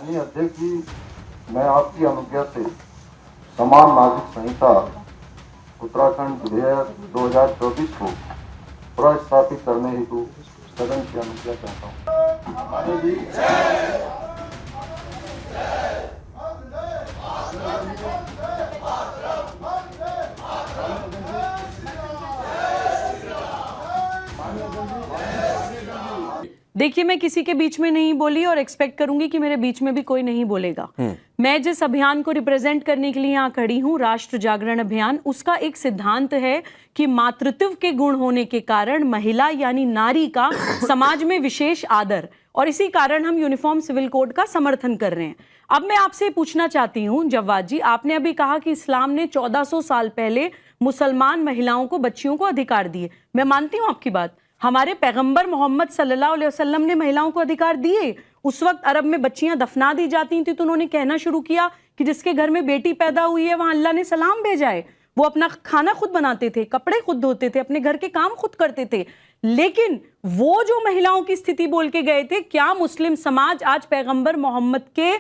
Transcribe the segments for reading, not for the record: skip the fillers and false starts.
माननीय अध्यक्ष जी, मैं आपकी अनुज्ञा से समान नागरिक संहिता उत्तराखंड विधेयक 2024 को प्रस्थापित करने हेतु सदन की अनुज्ञा चाहता हूँ। माननीय जी, देखिए, मैं किसी के बीच में नहीं बोली और एक्सपेक्ट करूंगी कि मेरे बीच में भी कोई नहीं बोलेगा। मैं जिस अभियान को रिप्रेजेंट करने के लिए यहाँ खड़ी हूँ, राष्ट्र जागरण अभियान, उसका एक सिद्धांत है कि मातृत्व के गुण होने के कारण महिला यानी नारी का समाज में विशेष आदर, और इसी कारण हम यूनिफॉर्म सिविल कोड का समर्थन कर रहे हैं। अब मैं आपसे पूछना चाहती हूँ जवाद जी, आपने अभी कहा कि इस्लाम ने 1400 साल पहले मुसलमान महिलाओं को, बच्चियों को अधिकार दिए। मैं मानती हूँ आपकी बात। हमारे पैगंबर मोहम्मद सल्लल्लाहु अलैहि वसल्लम ने महिलाओं को अधिकार दिए। उस वक्त अरब में बच्चियां दफना दी जाती थी, तो उन्होंने कहना शुरू किया कि जिसके घर में बेटी पैदा हुई है वहां अल्लाह ने सलाम भेजा है। वो अपना खाना खुद बनाते थे, कपड़े खुद धोते थे, अपने घर के काम खुद करते थे। लेकिन वो जो महिलाओं की स्थिति बोल के गए थे, क्या मुस्लिम समाज आज पैगंबर मोहम्मद के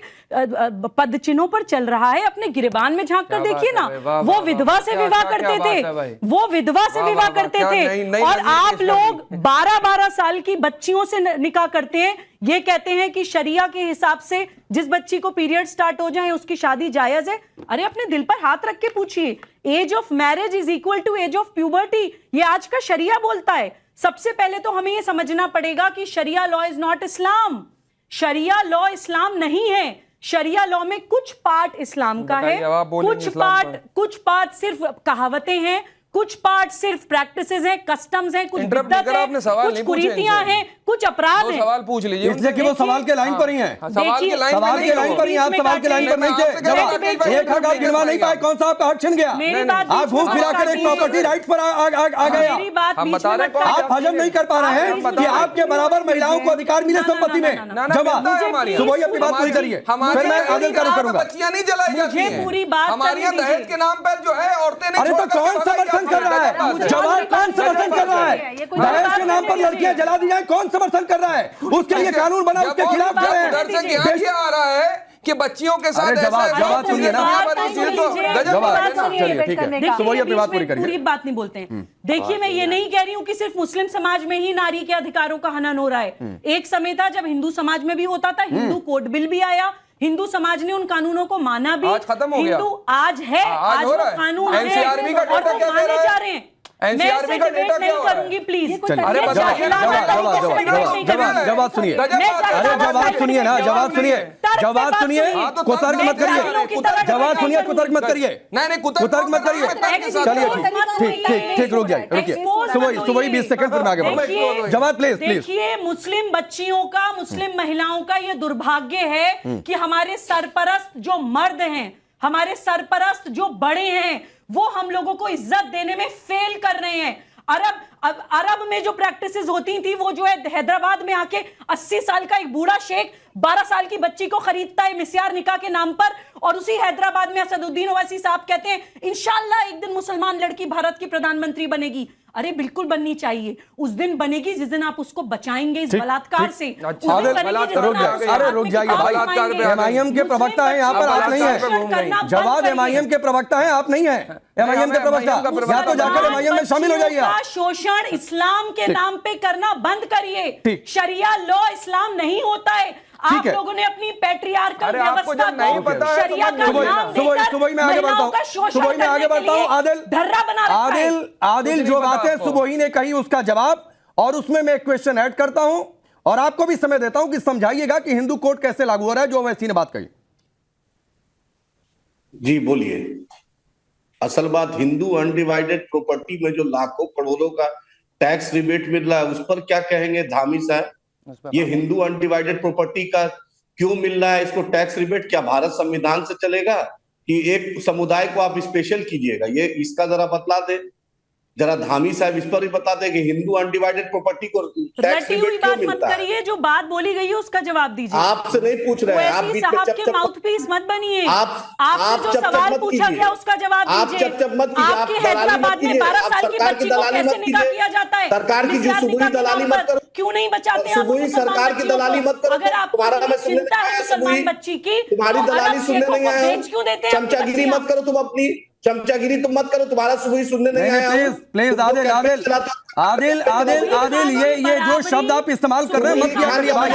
पद चिन्हों पर चल रहा है? अपने गिरबान में झांक कर देखिए ना, वो विधवा से विवाह करते थे, वो विधवा से विवाह करते थे। और आप लोग 12-12 साल की बच्चियों से निकाह करते हैं। ये कहते हैं कि शरिया के हिसाब से जिस बच्ची को पीरियड स्टार्ट हो जाए उसकी शादी जायज है। अरे अपने दिल पर हाथ रख के पूछिए, age of marriage is equal to age of puberty, ये आज का शरिया बोलता है। सबसे पहले तो हमें यह समझना पड़ेगा कि Sharia law is not Islam. Sharia law Islam नहीं है। शरिया लॉ में कुछ पार्ट इस्लाम का है, कुछ पार्ट सिर्फ कहावतें हैं, कुछ पार्ट सिर्फ प्रैक्टिसेस हैं, कस्टम्स हैं, कुछ बिदअत है, कुछ कुरीतियां हैं, कुछ अपराध हैं। सवाल पूछ लीजिए, इसलिए कि वो सवाल के लाइन पर ही हैं। सवाल के लाइन पर ही, आप सवाल के लाइन पर नहीं थे। जवाब एक हक आप गिनवा नहीं पाए, कौन सा आपका हक छिन गया? आप घूम फिरा कर एक प्रॉपर्टी राइट पर आ गए। आप हजम नहीं कर पा रहे हैं कि आपके बराबर महिलाओं को अधिकार मिले संपत्ति में। जवाब सुबह अपनी बात पूरी करिए, फिर मैं आगे करूंगा। बच्चियां नहीं जलाई जाती हैं पूरी बात हमारे यहाँ दहेज के नाम पर जो है औरतें नहीं। अरे तो कौन समर्थन कर रहा है? जवाब कौन समर्थन कर रहा है? दहेज के नाम पर लड़कियां जला दी जाए, कौन समर्थन कर रहा है? उसके लिए कानून बना, उसके खिलाफ कर रहे हैं। उधर से क्या आ रहा है कि बच्चियों के साथ जवाब सुनिए ना, चलिए ठीक है, सुबह अपनी बात पूरी करिए। पूरी बात नहीं बोलते हैं। देखिए, मैं ये नहीं कह रही हूँ कि सिर्फ मुस्लिम समाज में ही नारी के अधिकारों का हनन हो रहा है। एक समय था जब हिंदू समाज में भी होता था, हिंदू कोड बिल भी आया, हिंदू समाज ने उन कानूनों को माना भी। आज खत्म हो गया, हिंदू आज है, आज वो कानून है और वो माने जा रहे हैं। मैं इससे डिबेट नहीं करूंगी, प्लीज। अरे जवाब सुनिए, अरे जवाब सुनिए ना, जवाब सुनिए, कुतर्क मत करिए, जवाब सुनिए, कुतर्क मत करिए, कुतर्क मत करिए। चलिए ठीक, रुक जाइए, रुकिए, सुबह 20 सेकंड फिर मैं आगे बढ़ूंगा। जवाब प्लीज। देखिए, मुस्लिम बच्चियों का, मुस्लिम महिलाओं का ये दुर्भाग्य है कि हमारे सरपरस्त जो मर्द हैं, हमारे सरपरस्त जो बड़े हैं, वो हम लोगों को इज्जत देने में फेल कर रहे हैं। अरब में जो प्रैक्टिसेस होती थी, वो जो है हैदराबाद में आके 80 साल का एक बूढ़ा शेख 12 साल की बच्ची को खरीदता है मिस्यार निकाह के नाम पर, और उसी हैदराबाद में असदुद्दीन ओवैसी साहब कहते हैं इंशाल्लाह एक दिन मुसलमान लड़की भारत की प्रधानमंत्री बनेगी। अरे बिल्कुल बननी चाहिए। उस दिन बनेगी जिस दिन आप उसको बचाएंगे इस बलात्कार से। अरे रुक जाइए भाई, एमआईएम के प्रवक्ता हैं यहाँ पर, आप नहीं है। जवाब एमआईएम के प्रवक्ता हैं, आप नहीं है। एमआईएम के प्रवक्ता, या तो जाकर एमआईएम में शामिल हो जाइए। शोषण इस्लाम के नाम पे करना बंद करिए। शरिया लॉ इस्लाम नहीं होता है। आप लोगों ने अपनी पैट्रियार्कल व्यवस्था को शरिया का नाम देकर महिलाओं का शोषण करने के लिए धर्रा बना रखा है। आदिल जो बातें सुबोही ने कही उसका जवाब, और उसमें मैं एक क्वेश्चन ऐड करता हूं और आपको भी समय देता हूं कि समझाइएगा कि हिंदू कोड कैसे लागू हो रहा है, जो वैसी ने बात कही। जी बोलिए। असल बात, हिंदू अनडिवाइडेड प्रॉपर्टी में जो लाखों करोड़ों का टैक्स रिबेट मिल रहा है, उस पर क्या कहेंगे धामी साहब? ये हिंदू अनडिवाइडेड प्रॉपर्टी का क्यों मिल रहा है इसको टैक्स रिबेट? क्या भारत संविधान से चलेगा कि एक समुदाय को आप स्पेशल कीजिएगा? ये इसका जरा बतला दे। जरा धामी साहब इस पर भी बता दें कि हिंदू अनडिवाइडेड प्रॉपर्टी को टैक्स रटी हुई रिबेट क्यों बात मत मिलता है? करिए, जो बात बोली गई है उसका जवाब दीजिए। आपसे नहीं पूछ रहे हैं, आप वैसी बीच में साहब चप के चप माउथपीस मत बनिए। आप आपसे जो चप सवाल मत पूछा कीजिए। गया उसका जवाब आप दीजिए। चप चप मत कीजिए, आप आपके दलाली मत हैदराबाद में कीजिए, 12 आप साल की सरकार बच्ची की को दलाली कैसे मत निकाह कीजिए। किया जाता है? सरकार की जो मिस्यार सुबह निकाह के दलाली नाम मत पर करो, क्यों नहीं बचाते आप सुबह मुसलमान सरकार की बच्चियों दलाली को? मत करो। अगर आपको तुम्हारा मैं सुनने चिंता है मुसलमान बच्ची की, तुम्हारी तो दलाली अरब सुनने शेखों नहीं को आया बेच क्यों देते हैं अपनी चमचागिरी बच्चियां? मत करो तुम, अपनी चमचागिरी तुम मत करो, तुम्हारा सुबह सुनने नहीं आया प्लीज प्लीज आदिल आदिल आदिल आदिल आदिल ये जो शब्द आप इस्तेमाल कर रहे हैं मत किया करिए भाई,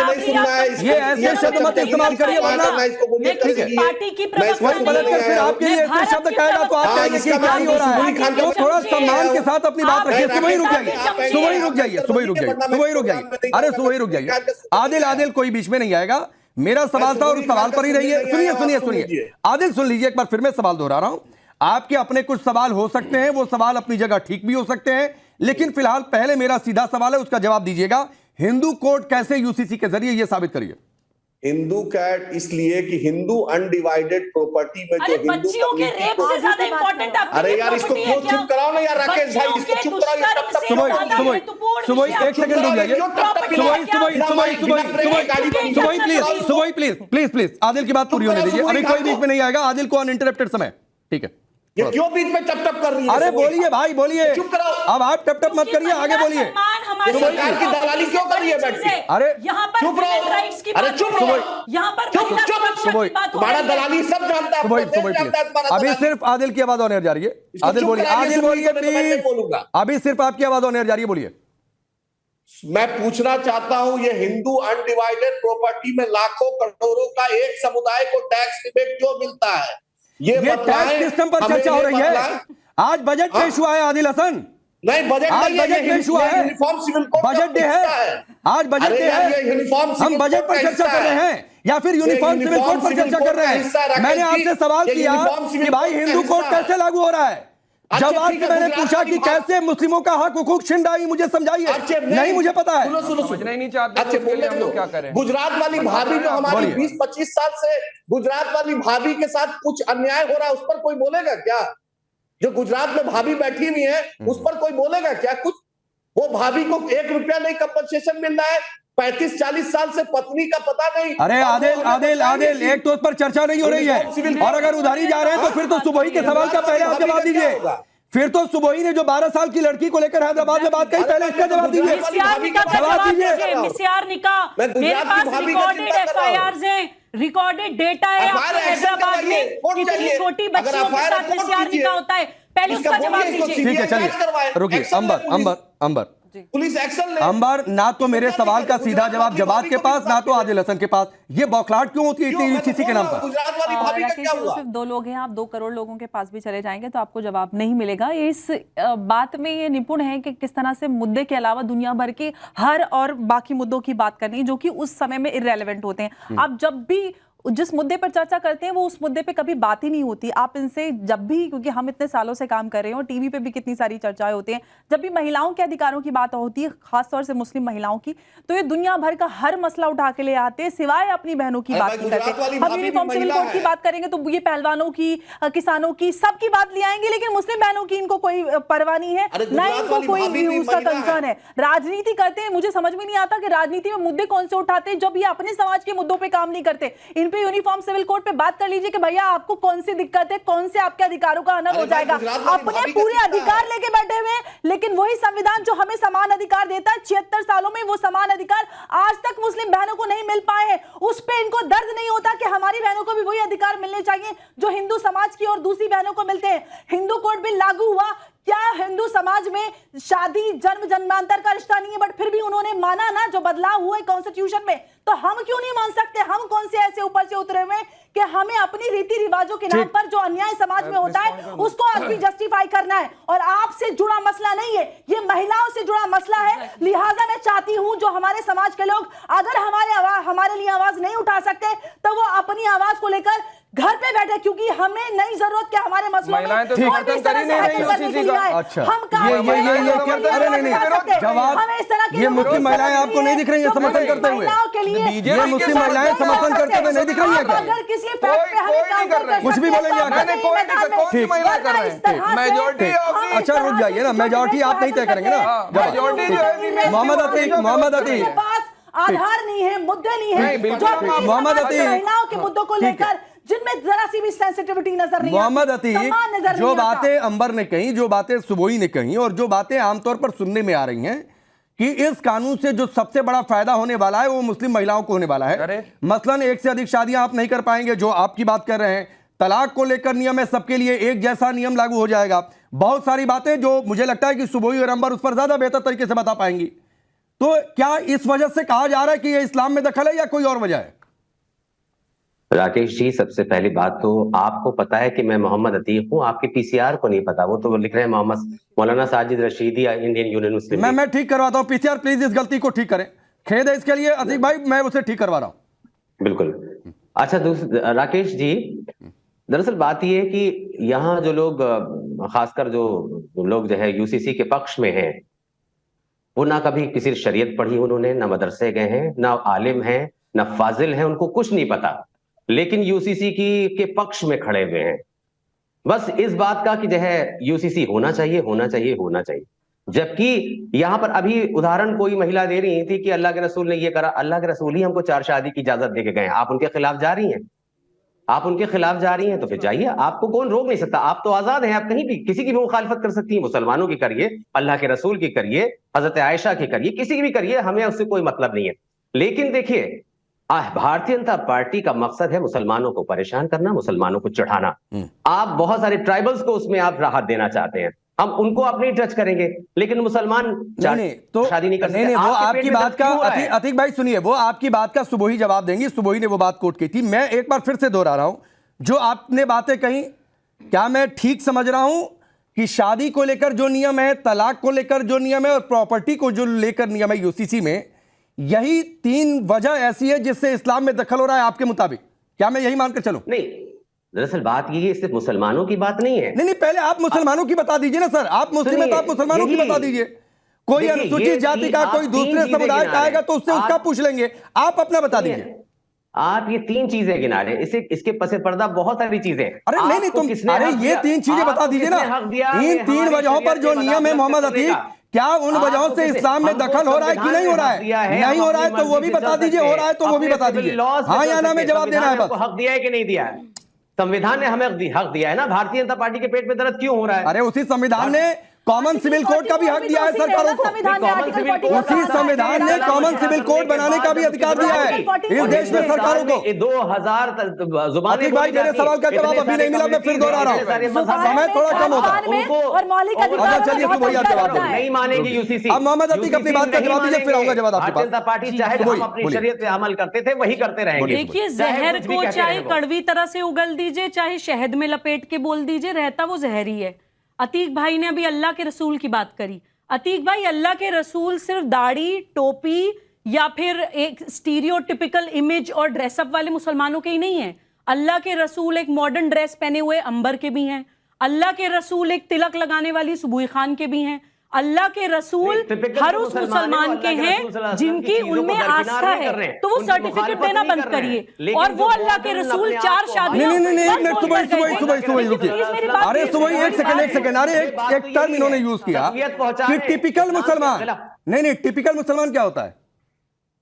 ये ऐसे शब्द मत इस्तेमाल करिए वरना पार्टी की कोई पलटकर फिर आपके लिए ऐसे शब्द कहेगा तो आप कहेंगे कि क्या ही हो रहा है। तो थोड़ा सम्मान के साथ अपनी बात रखिए। सुबह ही रुक जाइए, सुबह ही रुक जाइए, सुबह ही रुक जाइए, सुबह ही रुक जाइए, अरे सुबह ही रुक जाइए। आदिल आदिल कोई बीच में नहीं आएगा। मेरा सवाल था और उस सवाल पर ही रहिए। सुनिए सुनिए सुनिए आदिल, सुन लीजिए एक बार फिर मैं सवाल दोहरा रहा हूं। आपके अपने कुछ सवाल हो सकते हैं, वो सवाल अपनी जगह ठीक भी हो सकते हैं, लेकिन फिलहाल पहले मेरा सीधा सवाल है, उसका जवाब दीजिएगा। हिंदू कोर्ट कैसे यूसीसी के जरिए ये साबित करिए? हिंदू कैट इसलिए कि हिंदू अनडिवाइडेड प्रॉपर्टी में जो हिंदू बच्चियों के रेप से ज्यादा इंपॉर्टेंट आपके अरे लिए यार इसको property है क्यों क्या? चुप कराओ ना यार राकेश भाई, बच्चियों इसको के चुप कराओ। दुष्कर्म से सुबह ज्यादा सुबह महत्वपूर्ण सुबह विषय एक सेकंड रुक जाइए। सुबह प्लीज, सुबह प्लीज प्लीज प्लीज आदिल की बात पूरी होने दीजिए। अभी कोई बीच में नहीं आएगा, आदिल को अनइंटरप्टेड समय। ठीक है, ये क्यों बीच में टप टप कर रही है? अरे बोलिए भाई बोलिए, चुप कराओ। अब आप टप टप मत करिए, आगे बोलिए। सरकार की दलाली क्यों कर रही है बैठ के? अरे यहाँ पर चुप रहो। women rights की अरे बात चुप हो रही है। रहो। यहाँ पर चुप, महिला चुप, सुरक्षा सुबह। की बात हो तुम्हारा रही है। दलाली सब जानता है, सुबह पूरा सुबह देश जानता है तुम्हारा अभी दलाली। सिर्फ आदिल की आवाज ऑन एयर जा रही है। इसको आदिल चुप बोलिए, कराइए, आदिल सुबह बोलिए तो मैं नहीं प्लीज। बोलूंगा। अभी सिर्फ आपकी आवाज ऑन एयर जा रही है, बोलिए। मैं पूछना चाहता हूं, ये हिंदू अनडिवाइडेड प्रॉपर्टी में लाखों करोड़ों का एक समुदाय को टैक्स रिबेट क्यों मिलता है? ये टैक्स सिस्टम पर चर्चा हो रही है। आज बजट पेश हुआ है आदिल हसन। नहीं, बजट आज नहीं है, बजट ये पेश हुआ है। यूनिफॉर्म सिविल कोड का बजट डे हिस्सा है, आज बजट अरे डे यार, है। ये यूनिफॉर्म हम सिविल बजट कोड पर का चर्चा हिस्सा कर रहे है। हैं या फिर यूनिफॉर्म सिविल कोड पर चर्चा कर रहे हैं? मैंने आपसे सवाल किया कि भाई हिंदू कोड कैसे लागू हो रहा है। जब आपसे मैंने पूछा कि कैसे मुस्लिमों का हक हुकूक छिन रहा है, मुझे समझाइए। नहीं मुझे पता है। समझना ही नहीं चाहते, अच्छा तो उसके लिए हम बोलने लोग क्या दो। करें? गुजरात वाली भाभी जो हमारी बोलिए। 20-25 साल से गुजरात वाली भाभी के साथ कुछ अन्याय हो रहा है, उस पर कोई बोलेगा क्या? जो गुजरात में भाभी बैठी हुई है उस पर कोई बोलेगा क्या कुछ? वो भाभी को 1 रुपया नहीं कंपनसेशन मिल रहा है, 35-40 साल से पत्नी का पता नहीं। अरे आदिल आदिल आदिल, एक तो उस पर चर्चा नहीं हो रही है, और अगर उधारी जा रहे हैं तो फिर तो सुबह के सवाल का पहले आप जवाब दीजिए। फिर तो सुबोही ने जो 12 साल की लड़की को लेकर हैदराबाद में बात कही, पहले इसका जवाब दीजिए। मिस्यार निकाह का जवाब जवाब दीजिए। दीजिए। मिस्यार निकाह, मेरे पास रिकॉर्डेड FIRs हैं, रिकॉर्डेड डेटा है आपके हैदराबाद में कितनी छोटी बच्चियों के साथ मिस्यार निकाह होता है। पहले उसका जवाब दीजिए। ठीक है, चलिए रुकिए। अंबर पुलिस एक्शन ले। अंबर, ना तो मेरे सवाल का सीधा जवाब जवाब के पास, ना तो आदिल हसन के पास। ये बौखलाहट क्यों होती है इतनी यूसीसी के नाम पर? गुजरात वाली भाभी का राकेश क्या जी, हुआ? सिर्फ 2 लोग हैं, आप 2 करोड़ लोगों के पास भी चले जाएंगे तो आपको जवाब नहीं मिलेगा। इस बात में ये निपुण है कि किस तरह से मुद्दे के अलावा दुनिया भर के हर और बाकी मुद्दों की बात करनी, जो कि उस समय में इररेलेवेंट होते हैं। आप जब भी जिस मुद्दे पर चर्चा करते हैं वो उस मुद्दे पे कभी बात ही नहीं होती। आप इनसे जब भी, क्योंकि हम इतने सालों से काम कर रहे हैं और टीवी पे भी कितनी सारी चर्चाएं होती हैं, जब भी महिलाओं के अधिकारों की बात होती है, खासतौर से मुस्लिम महिलाओं की, तो ये दुनिया भर का हर मसला उठा के ले आते हैं, सिवाय अपनी बहनों की बात नहीं करते। हम यूनिफॉर्म सिविल कोड की बात करेंगे तो ये पहलवानों की, किसानों की, सबकी बात ले आएंगे, लेकिन मुस्लिम बहनों की इनको कोई परवाह नहीं है, ना इनको कोई उसका कंसर्न है। राजनीति करते हैं, मुझे समझ में नहीं आता कि राजनीति में मुद्दे कौन से उठाते हैं जब ये अपने समाज के मुद्दों पर काम नहीं करते। इन पे यूनिफॉर्म सिविल कोर्ट पे बात कर लीजिए कि भैया आपको कौन सी दिक्कत है, कौन से आपके अधिकारों का हनन हो जाएगा। अपने पूरे अधिकार लेके बैठे हुए, लेकिन वही संविधान जो हमें समान अधिकार देता है, 76 सालों में वो समान अधिकार आज तक मुस्लिम बहनों को नहीं मिल पाए हैं। उस पे इनको दर्द नहीं होता कि हमारी बहनों को भी वही अधिकार मिलने चाहिए जो हिंदू समाज की और दूसरी बहनों को मिलते हैं। हिंदू कोड बिल लागू हुआ, क्या हिंदू समाज में शादी जन्म जन्मांतर का रिश्ता नहीं है, बट फिर भी उन्होंने माना ना जो बदलाव हुआ है कॉन्स्टिट्यूशन में, तो हम क्यों नहीं मान सकते? हम कौन से ऐसे ऊपर से उतरे हुए कि हमें अपनी रीति रिवाजों के नाम पर जो अन्याय समाज में होता है उसको आज भी जस्टिफाई करना है? और आपसे जुड़ा मसला नहीं है, ये महिलाओं से जुड़ा मसला है। लिहाजा मैं चाहती हूं जो हमारे समाज के लोग अगर हमारे लिए आवाज नहीं उठा सकते तो वो अपनी आवाज को लेकर घर पे बैठे, क्योंकि हमें नहीं जरूरत क्या हमारे मसलों में महिलाएं तो और भी समर्थन इस तरह कर ही से नहीं हैकल रही करने के UCC लिए का। आए। अच्छा, हम काम ये अरे नहीं जवाब, हमें इस तरह की ये मुस्लिम महिलाएं आपको नहीं दिख रही हैं समर्थन करते हुए? महिलाओं के लिए ये मुस्लिम महिलाएं समर्थन करते हुए नहीं दिख रही है क्या? अगर किसी फैक्ट पे हमें काउंटर कर कुछ भी बोलेंगे आकर। मैंने कोई नहीं कहा, कौन सी महिला कर रहे हैं? मेजॉरिटी ऑफ अच्छा रुक जाइए ना, मेजॉरिटी आप नहीं तय करेंगे ना। मेजॉरिटी जो है मोहम्मद अतीक आधार नहीं है, मुद्दे नहीं नहीं, है, बिल्कुल जो मोहम्मद अतीक महिलाओं के मुद्दों को ठीक है। लेकर जिनमें जरा सी भी सेंसिटिविटी नजर नहीं मोहम्मद आती, सम्मान अतीक, नजर जो नहीं आता। बातें अंबर ने कही, जो बातें सुबोही ने कही और जो बातें आमतौर पर सुनने में आ रही हैं कि इस कानून से जो सबसे बड़ा फायदा होने वाला है वो मुस्लिम महिलाओं को होने वाला है। अरे। मसलन एक से अधिक शादियां आप नहीं कर पाएंगे, जो आपकी बात कर रहे हैं। तलाक को लेकर नियम है, सबके लिए एक जैसा नियम लागू हो जाएगा। बहुत सारी बातें जो मुझे लगता है कि सुबोही और अंबर उस पर ज्यादा बेहतर तरीके से बता पाएंगी। तो क्या इस वजह से कहा जा रहा है कि ये इस्लाम में दखल है या कोई और वजह है? राकेश जी, सबसे पहली बात तो आपको पता है कि मैं मोहम्मद अतीक हूं, आपके पीसीआर को नहीं पता। वो तो लिख रहे हैं मोहम्मद मौलाना साजिद रशीदी या इंडियन यूनियन मुस्लिम लीग। मैं ठीक करवाता हूं। पीसीआर प्लीज इस गलती को ठीक करें, खेद है इसके लिए अतीक भाई, मैं उसे ठीक करवा रहा हूं। बिल्कुल। अच्छा राकेश जी, दरअसल बात यह है कि यहाँ जो लोग, खासकर जो लोग जो है यूसीसी के पक्ष में हैं, वो ना कभी किसी शरीयत पढ़ी उन्होंने, ना मदरसे गए हैं, ना आलिम हैं, ना फाजिल हैं, उनको कुछ नहीं पता, लेकिन यूसीसी के पक्ष में खड़े हुए हैं। बस इस बात का कि जो है यूसीसी होना चाहिए, होना चाहिए, होना चाहिए। जबकि यहां पर अभी उदाहरण कोई महिला दे रही थी कि अल्लाह के रसूल ने ये करा। अल्लाह के रसूल ही हमको 4 शादी की इजाजत दे के गए। आप उनके खिलाफ जा रही हैं, आप उनके खिलाफ जा रही हैं तो फिर जाइए, आपको कौन रोक नहीं सकता। आप तो आजाद हैं, आप कहीं भी किसी की भी मुखालफत कर सकती हैं। मुसलमानों की करिए, अल्लाह के रसूल की करिए, हजरत आयशा की करिए, किसी की भी करिए, हमें उससे कोई मतलब नहीं है। लेकिन देखिए, भारतीय जनता पार्टी का मकसद है मुसलमानों को परेशान करना, मुसलमानों को चढ़ाना। आप बहुत सारे ट्राइबल्स को उसमें आप राहत देना चाहते हैं, हम उनको आप नहीं टच करेंगे, लेकिन मुसलमान नहीं तो शादी नहीं कर सकते। नहीं, वो आपके आपकी पेट में बात दर्द का क्यों हो रहा है? अतीक भाई सुनिए, वो आपकी बात का सुबोही जवाब देंगी। सुबोही ने वो बात कोट की थी, मैं एक बार फिर से दोहरा रहा हूं जो आपने बातें कही। क्या मैं ठीक समझ रहा हूं कि शादी को लेकर जो नियम है, तलाक को लेकर जो नियम है और प्रॉपर्टी को जो लेकर नियम है यूसीसी में, यही 3 वजह ऐसी है जिससे इस्लाम में दखल हो रहा है आपके मुताबिक? क्या मैं यही मानकर चलूं? नहीं, दरअसल बात ये है, सिर्फ मुसलमानों की बात नहीं है। नहीं, पहले आप मुसलमानों की बता दीजिए ना सर। आप मुस्लिम हैं तो आप मुसलमानों की बता दीजिए। कोई देखिए, अनुसूचित जाति का, कोई दूसरे समुदाय का आएगा तो उससे उसका पूछ लेंगे। आप अपना बता दीजिए। आप ये 3 चीजें गिना रहे हैं, इसके पसे पर्दा बहुत सारी चीजें। अरे नहीं तुम, अरे ये 3 चीजें बता दीजिए ना। इन 3 वजहों पर जो नियम है मोहम्मद अतीक, क्या उन वजहों से इस्लाम में दखल हो रहा है कि नहीं हो रहा है? नहीं हो रहा है तो वो भी बता दीजिए, हो रहा है तो वो भी बता दीजिए। हाँ या ना में जवाब देना है बस। हक दिया है कि नहीं दिया है? संविधान ने हमें हक दिया है ना। भारतीय जनता पार्टी के पेट में दर्द क्यों हो रहा है? अरे उसी संविधान ने कॉमन सिविल कोड का भी हक दिया है सरकारों को। उसी संविधान ने कॉमन सिविल कोड बनाने का भी अधिकार दिया है इस देश में सरकारों को। 2000 जुबान। भाई मेरे सवाल का जवाब अभी नहीं मिला, मैं फिर दोहरा रहा हूँ, समय थोड़ा कम होता है। और मौलिक अधिकार चलिए सुबोही आप जवाब दो। नहीं मानेगी यूसीसी। अब मोहम्मद अतीक अपनी बात का जवाब दीजिए, फिर आऊंगा जवाब आपके पास। भारतीय जनता पार्टी चाहे हम अपनी शरीयत पे अमल करते थे वही करते रहेंगे। देखिए, जहर को चाहे कड़वी तरह से उगल दीजिए, चाहे शहद में लपेट के बोल दीजिए, रहता वो जहर ही है। अतीक भाई ने अभी अल्लाह के रसूल की बात करी। अतीक भाई, अल्लाह के रसूल सिर्फ दाढ़ी, टोपी या फिर एक स्टीरियोटिपिकल इमेज और ड्रेसअप वाले मुसलमानों के ही नहीं है। अल्लाह के रसूल एक मॉडर्न ड्रेस पहने हुए अंबर के भी हैं। अल्लाह के रसूल एक तिलक लगाने वाली सुबुई खान के भी हैं। अल्लाह के रसूल हर उस मुसलमान के हैं जिनकी उनमें आस्था है, तो वो सर्टिफिकेट देना बंद करिए। और वो अल्लाह के रसूल 4 शादियों नहीं, एक मिनट सुबह रुकिए। अरे सुबह एक सेकंड, अरे एक टर्म इन्होंने यूज किया कि टिपिकल मुसलमान। नहीं, टिपिकल मुसलमान क्या होता है?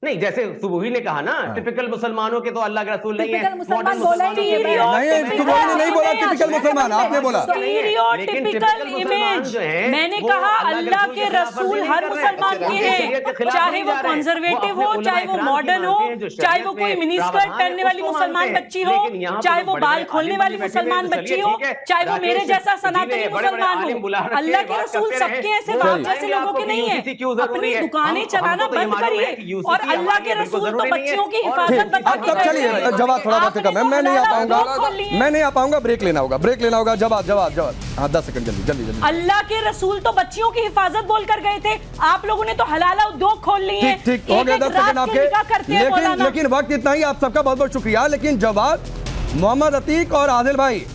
नहीं, जैसे सुबुही ने कहा ना, टिपिकल मुसलमानों के तो अल्लाह के रसूल नहीं है। टिपिकल मुसलमान बोला ही नहीं है। नहीं, सुबुही ने नहीं बोला टिपिकल मुसलमान, आपने बोला स्टीरियोटिपिकल इमेज। मैंने कहा अल्लाह के रसूल हर मुसलमान के हैं, चाहे वो कंजर्वेटिव हो, चाहे वो मॉडर्न हो, चाहे वो कोई मिनी स्कर्ट पहनने वाली मुसलमान बच्ची हो, चाहे वो बाल खोलने वाली मुसलमान बच्ची हो, चाहे वो मेरे जैसा सनातनी मुसलमान हो। अल्लाह के रसूल सबके हैं, सिर्फ आप जैसे लोगों के नहीं है। अपनी दुकानें चलाना बंद करिए और अल्लाह के रसूल तो बच्चियों की हिफाजत बता के अब चलिए, जवाब थोड़ा बहुत कम है, मैं नहीं आ पाऊंगा, ब्रेक लेना होगा। जवाब हाँ 10 सेकंड जल्दी। अल्लाह के रसूल तो बच्चियों की हिफाजत बोलकर गए थे, आप लोगों ने तो हलाला उद्योग खोल लिए। ठीक हो गया 10 सेकंड आपके, लेकिन वक्त इतना ही। आप सबका बहुत बहुत शुक्रिया। लेकिन जवाब मोहम्मद अतीक और आदिल भाई,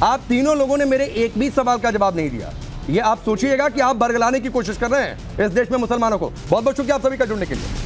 आप तीनों लोगों ने मेरे एक भी सवाल का जवाब नहीं दिया। ये आप सोचिएगा कि आप बरगलाने की कोशिश कर रहे हैं इस देश में मुसलमानों को। बहुत बहुत शुक्रिया आप सभी का जुड़ने के लिए।